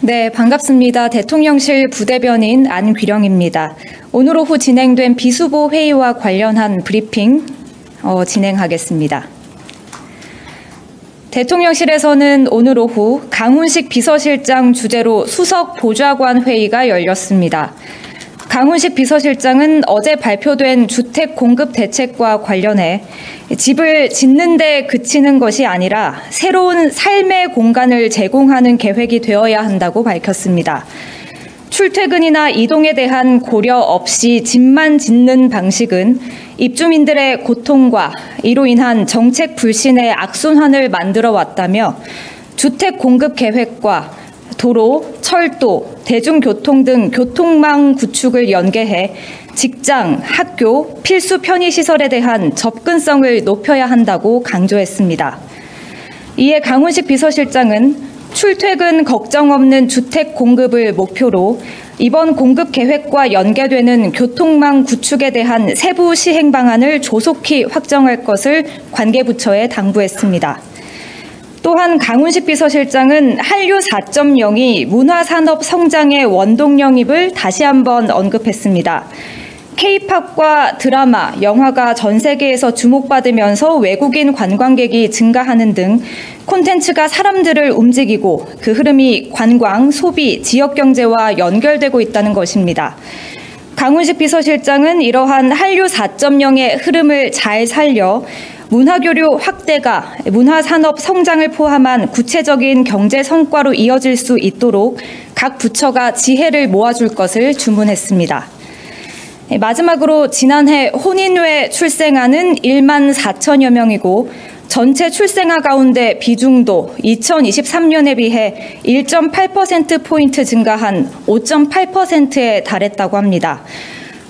네, 반갑습니다. 대통령실 부대변인 안귀령입니다. 오늘 오후 진행된 비수보 회의와 관련한 브리핑 진행하겠습니다. 대통령실에서는 오늘 오후 강훈식 비서실장 주재로 수석 보좌관 회의가 열렸습니다. 강훈식 비서실장은 어제 발표된 주택 공급 대책과 관련해 집을 짓는 데 그치는 것이 아니라 새로운 삶의 공간을 제공하는 계획이 되어야 한다고 밝혔습니다. 출퇴근이나 이동에 대한 고려 없이 집만 짓는 방식은 입주민들의 고통과 이로 인한 정책 불신의 악순환을 만들어 왔다며 주택 공급 계획과 도로, 철도, 대중교통 등 교통망 구축을 연계해 직장, 학교, 필수 편의시설에 대한 접근성을 높여야 한다고 강조했습니다. 이에 강훈식 비서실장은 출퇴근 걱정 없는 주택 공급을 목표로 이번 공급 계획과 연계되는 교통망 구축에 대한 세부 시행 방안을 조속히 확정할 것을 관계부처에 당부했습니다. 또한 강훈식 비서실장은 한류 4.0이 문화산업 성장의 원동 영입을 다시 한번 언급했습니다. K-팝과 드라마, 영화가 전 세계에서 주목받으면서 외국인 관광객이 증가하는 등 콘텐츠가 사람들을 움직이고 그 흐름이 관광, 소비, 지역경제와 연결되고 있다는 것입니다. 강훈식 비서실장은 이러한 한류 4.0의 흐름을 잘 살려 문화교류 확대가 문화산업 성장을 포함한 구체적인 경제 성과로 이어질 수 있도록 각 부처가 지혜를 모아줄 것을 주문했습니다. 마지막으로 지난해 혼인외 출생아는 1만 4천여 명이고 전체 출생아 가운데 비중도 2023년에 비해 1.8%포인트 증가한 5.8%에 달했다고 합니다.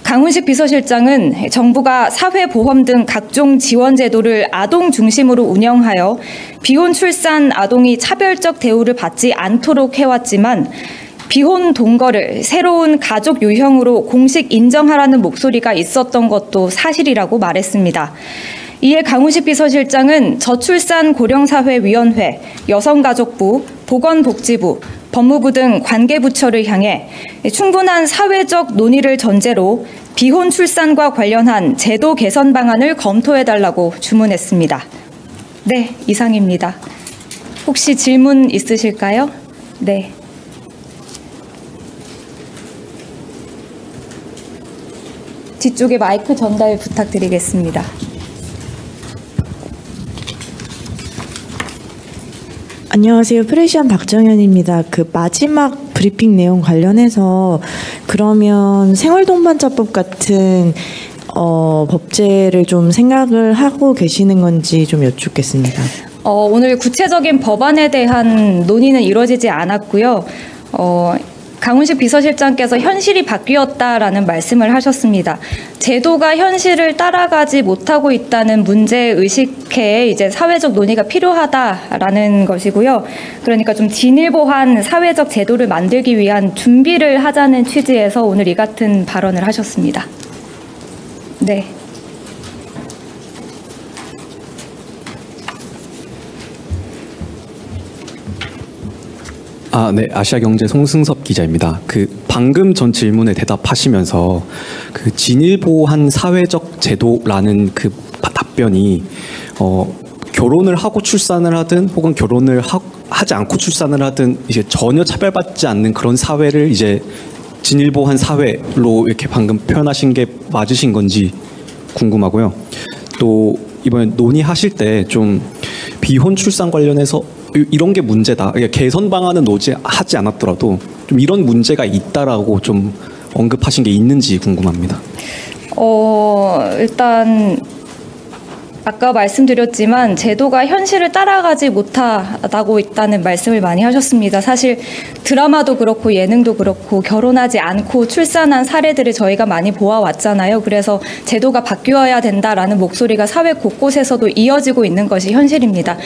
강훈식 비서실장은 정부가 사회보험 등 각종 지원 제도를 아동 중심으로 운영하여 비혼 출산 아동이 차별적 대우를 받지 않도록 해왔지만 비혼 동거를 새로운 가족 유형으로 공식 인정하라는 목소리가 있었던 것도 사실이라고 말했습니다. 이에 강훈식 비서실장은 저출산 고령사회위원회, 여성가족부, 보건복지부, 법무부 등 관계부처를 향해 충분한 사회적 논의를 전제로 비혼 출산과 관련한 제도 개선 방안을 검토해달라고 주문했습니다. 네, 이상입니다. 혹시 질문 있으실까요? 네. 뒤쪽에 마이크 전달 부탁드리겠습니다. 안녕하세요. 프레시안 박정현입니다. 그 마지막 브리핑 내용 관련해서 그러면 생활동반자법 같은 법제를 좀 생각을 하고 계시는 건지 좀 여쭙겠습니다. 오늘 구체적인 법안에 대한 논의는 이루어지지 않았고요. 강훈식 비서실장께서 현실이 바뀌었다라는 말씀을 하셨습니다. 제도가 현실을 따라가지 못하고 있다는 문제 의식에 이제 사회적 논의가 필요하다라는 것이고요. 그러니까 좀 진일보한 사회적 제도를 만들기 위한 준비를 하자는 취지에서 오늘 이 같은 발언을 하셨습니다. 네. 네, 아시아경제 송승섭 기자입니다. 방금 전 질문에 대답하시면서 진일보한 사회적 제도라는 답변이 결혼을 하고 출산을 하든 혹은 결혼을 하지 않고 출산을 하든 이제 전혀 차별받지 않는 그런 사회를 이제 진일보한 사회로 이렇게 방금 표현하신 게 맞으신 건지 궁금하고요. 또 이번에 논의하실 때 좀 비혼 출산 관련해서 이런 게 문제다. 개선 방안은 하지 않았더라도 좀 이런 문제가 있다라고 좀 언급하신 게 있는지 궁금합니다. 일단 아까 말씀드렸지만 제도가 현실을 따라가지 못하고 있다는 말씀을 많이 하셨습니다. 사실 드라마도 그렇고 예능도 그렇고 결혼하지 않고 출산한 사례들을 저희가 많이 보아왔잖아요. 그래서 제도가 바뀌어야 된다라는 목소리가 사회 곳곳에서도 이어지고 있는 것이 현실입니다.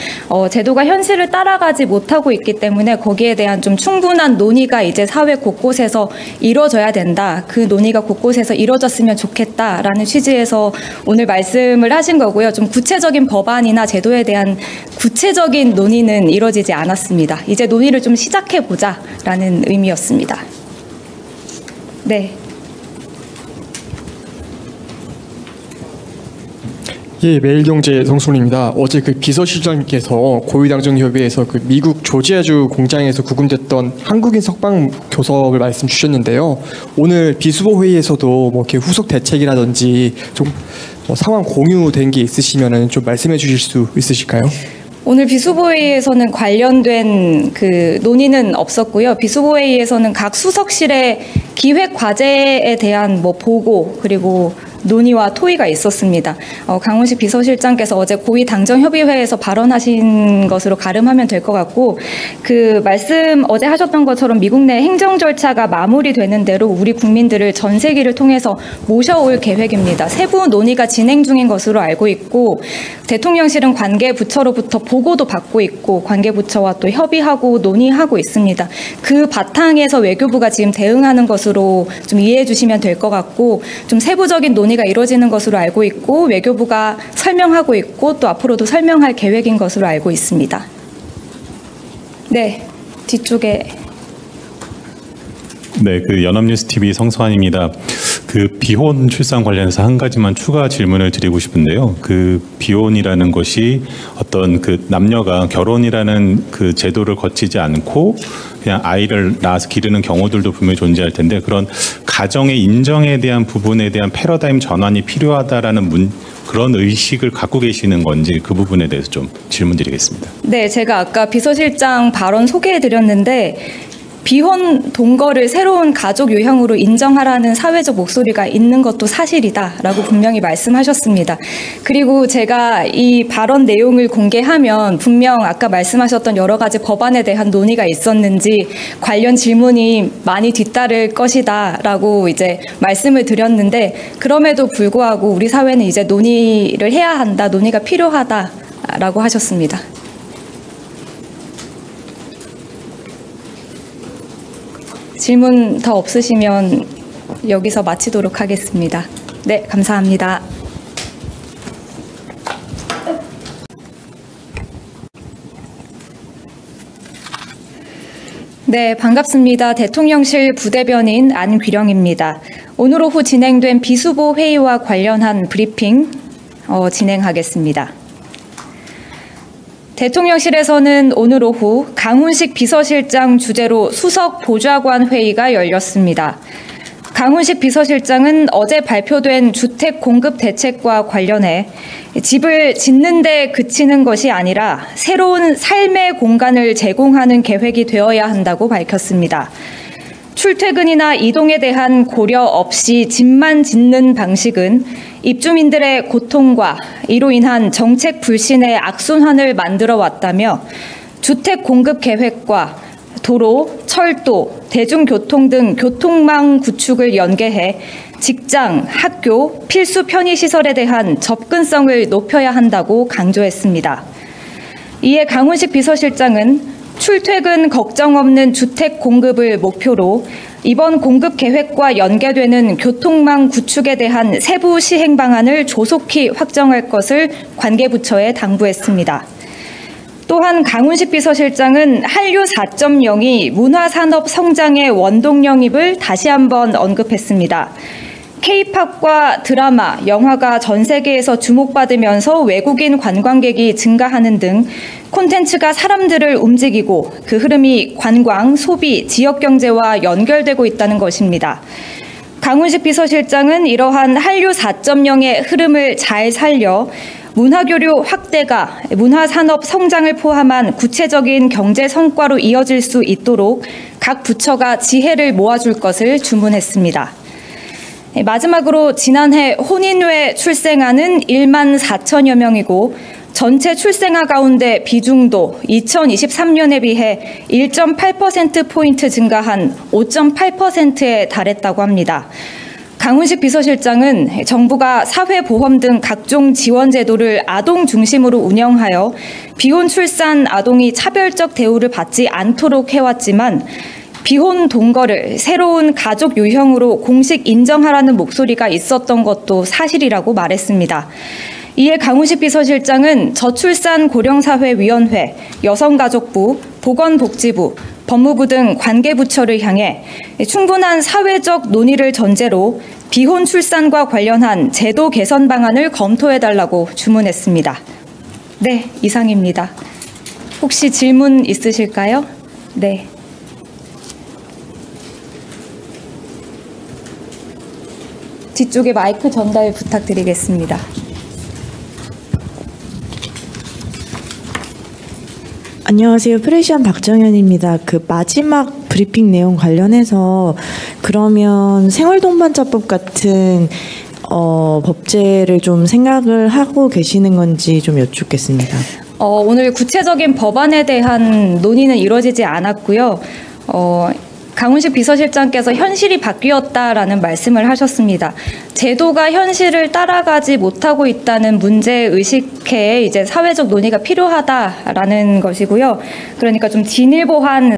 제도가 현실을 따라가지 못하고 있기 때문에 거기에 대한 좀 충분한 논의가 이제 사회 곳곳에서 이루어져야 된다. 그 논의가 곳곳에서 이루어졌으면 좋겠다라는 취지에서 오늘 말씀을 하신 거고요. 좀 구체적인 법안이나 제도에 대한 구체적인 논의는 이루어지지 않았습니다. 이제 논의를 좀 시작해보자라는 의미였습니다. 네. 예, 매일경제 송순입니다. 어제 비서실장께서 고위당정협의회에서 미국 조지아주 공장에서 구금됐던 한국인 석방 교섭을 말씀 주셨는데요. 오늘 비수보 회의에서도 이렇게 후속 대책이라든지 좀 상황 공유된 게 있으시면은 좀 말씀해 주실 수 있으실까요? 오늘 비수보회의에서는 관련된 논의는 없었고요. 비수보회의에서는 각 수석실의 기획 과제에 대한 보고 그리고 논의와 토의가 있었습니다. 강훈식 비서실장께서 어제 고위당정협의회에서 발언하신 것으로 가름하면 될 것 같고 말씀 어제 하셨던 것처럼 미국 내 행정 절차가 마무리되는 대로 우리 국민들을 전세기를 통해서 모셔올 계획입니다. 세부 논의가 진행 중인 것으로 알고 있고 대통령실은 관계부처로부터 보고도 받고 있고 관계부처와 또 협의하고 논의하고 있습니다. 그 바탕에서 외교부가 지금 대응하는 것으로 좀 이해해 주시면 될 것 같고 좀 세부적인 논의가 이루어지는 것으로 알고 있고 외교부가 설명하고 있고 또 앞으로도 설명할 계획인 것으로 알고 있습니다. 네, 뒤쪽에. 네, 연합뉴스TV 성수환입니다. 비혼 출산 관련해서 한 가지만 추가 질문을 드리고 싶은데요. 비혼이라는 것이 어떤 남녀가 결혼이라는 제도를 거치지 않고 그냥 아이를 낳아서 기르는 경우들도 분명히 존재할 텐데 그런 가정의 인정에 대한 부분에 대한 패러다임 전환이 필요하다라는 그런 의식을 갖고 계시는 건지 그 부분에 대해서 좀 질문드리겠습니다. 네, 제가 아까 비서실장 발언 소개해드렸는데 비혼 동거를 새로운 가족 유형으로 인정하라는 사회적 목소리가 있는 것도 사실이다라고 분명히 말씀하셨습니다. 그리고 제가 이 발언 내용을 공개하면 분명 아까 말씀하셨던 여러 가지 법안에 대한 논의가 있었는지 관련 질문이 많이 뒤따를 것이다라고 이제 말씀을 드렸는데 그럼에도 불구하고 우리 사회는 이제 논의를 해야 한다, 논의가 필요하다라고 하셨습니다. 질문 더 없으시면 여기서 마치도록 하겠습니다. 네, 감사합니다. 네, 반갑습니다. 대통령실 부대변인 안귀령입니다. 오늘 오후 진행된 비수보 회의와 관련한 브리핑 진행하겠습니다. 대통령실에서는 오늘 오후 강훈식 비서실장 주재로 수석 보좌관 회의가 열렸습니다. 강훈식 비서실장은 어제 발표된 주택 공급 대책과 관련해 집을 짓는 데 그치는 것이 아니라 새로운 삶의 공간을 제공하는 계획이 되어야 한다고 밝혔습니다. 출퇴근이나 이동에 대한 고려 없이 집만 짓는 방식은 입주민들의 고통과 이로 인한 정책 불신의 악순환을 만들어 왔다며 주택 공급 계획과 도로, 철도, 대중교통 등 교통망 구축을 연계해 직장, 학교, 필수 편의시설에 대한 접근성을 높여야 한다고 강조했습니다. 이에 강훈식 비서실장은 출퇴근 걱정 없는 주택 공급을 목표로 이번 공급 계획과 연계되는 교통망 구축에 대한 세부 시행 방안을 조속히 확정할 것을 관계부처에 당부했습니다. 또한 강훈식 비서실장은 한류 4.0이 문화산업 성장의 원동 영입을 다시 한번 언급했습니다. K-팝과 드라마, 영화가 전 세계에서 주목받으면서 외국인 관광객이 증가하는 등 콘텐츠가 사람들을 움직이고 그 흐름이 관광, 소비, 지역경제와 연결되고 있다는 것입니다. 강훈식 비서실장은 이러한 한류 4.0의 흐름을 잘 살려 문화교류 확대가 문화산업 성장을 포함한 구체적인 경제 성과로 이어질 수 있도록 각 부처가 지혜를 모아줄 것을 주문했습니다. 마지막으로 지난해 혼인외 출생아는 1만 4천여 명이고 전체 출생아 가운데 비중도 2023년에 비해 1.8%포인트 증가한 5.8%에 달했다고 합니다. 강훈식 비서실장은 정부가 사회보험 등 각종 지원 제도를 아동 중심으로 운영하여 비혼 출산 아동이 차별적 대우를 받지 않도록 해왔지만 비혼 동거를 새로운 가족 유형으로 공식 인정하라는 목소리가 있었던 것도 사실이라고 말했습니다. 이에 강훈식 비서실장은 저출산고령사회위원회, 여성가족부, 보건복지부, 법무부 등 관계부처를 향해 충분한 사회적 논의를 전제로 비혼 출산과 관련한 제도 개선 방안을 검토해달라고 주문했습니다. 네, 이상입니다. 혹시 질문 있으실까요? 네. 뒤쪽에 마이크 전달 부탁드리겠습니다. 안녕하세요. 프레시안 박정현입니다. 그 마지막 브리핑 내용 관련해서 그러면 생활동반자법 같은 법제를 좀 생각을 하고 계시는 건지 좀 여쭙겠습니다. 오늘 구체적인 법안에 대한 논의는 이루어지지 않았고요. 강훈식 비서실장께서 현실이 바뀌었다라는 말씀을 하셨습니다. 제도가 현실을 따라가지 못하고 있다는 문제 의식에 이제 사회적 논의가 필요하다라는 것이고요. 그러니까 좀 진일보한